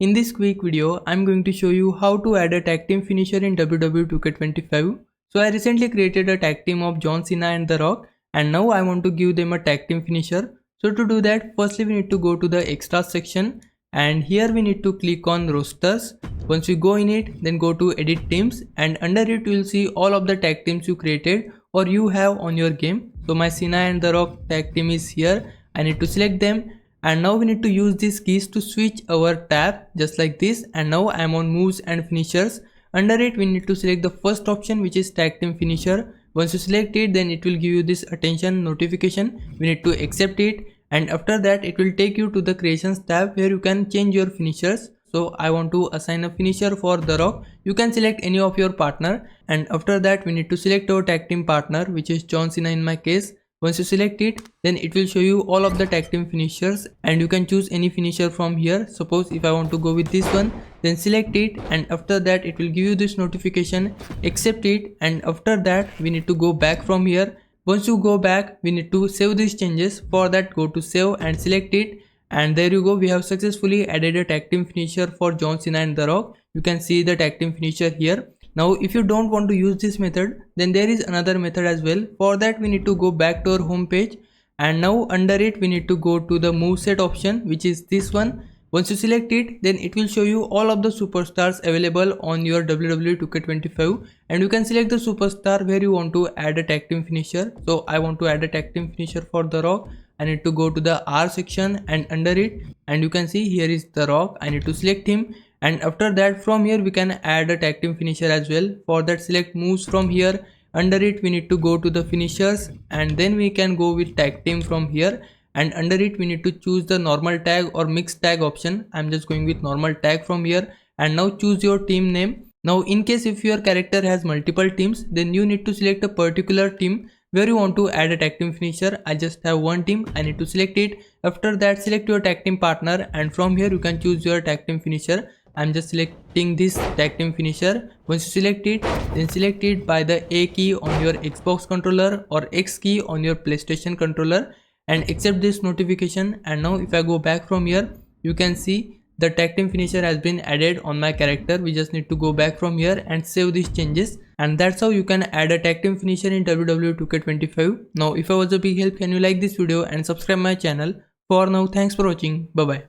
In this quick video, I'm going to show you how to add a tag team finisher in WWE 2K25. So I recently created a tag team of John Cena and The Rock, and now I want to give them a tag team finisher. So to do that, firstly we need to go to the extras section, and here we need to click on rosters. Once we go in it, then go to edit teams, and under it you will see all of the tag teams you created or you have on your game. So my Cena and The Rock tag team is here. I need to select them. And now we need to use these keys to switch our tab just like this. And now I am on moves and finishers. Under it we need to select the first option, which is tag team finisher. Once you select it, then it will give you this attention notification. We need to accept it, and after that it will take you to the creations tab where you can change your finishers. So I want to assign a finisher for The Rock. You can select any of your partner, and after that we need to select our tag team partner, which is John Cena in my case. Once you select it, then it will show you all of the tag team finishers, and you can choose any finisher from here. Suppose if I want to go with this one, then select it, and after that it will give you this notification, accept it, and after that we need to go back from here. Once you go back, we need to save these changes. For that, go to save and select it, and there you go, we have successfully added a tag team finisher for John Cena and The Rock. You can see the tag team finisher here. Now if you don't want to use this method, then there is another method as well. For that we need to go back to our home page, and now under it we need to go to the moveset option, which is this one. Once you select it, then it will show you all of the superstars available on your WWE 2K25, and you can select the superstar where you want to add a tag team finisher. So I want to add a tag team finisher for The Rock. I need to go to the R section, and under it, and you can see here is The Rock. I need to select him, and after that from here we can add a tag team finisher as well. For that, select moves from here. Under it we need to go to the finishers, and then we can go with tag team from here, and under it we need to choose the normal tag or mixed tag option. I'm just going with normal tag from here, and now choose your team name. Now in case if your character has multiple teams, then you need to select a particular team where you want to add a tag team finisher. I just have one team, I need to select it. After that, select your tag team partner, and from here you can choose your tag team finisher. I'm just selecting this tag team finisher. Once you select it, then select it by the A key on your Xbox controller or X key on your PlayStation controller, and accept this notification. And now if I go back from here, you can see the tag team finisher has been added on my character. We just need to go back from here and save these changes, and that's how you can add a tag team finisher in WWE 2K25. Now if I was a big help, can you like this video and subscribe my channel. For now, thanks for watching. Bye bye.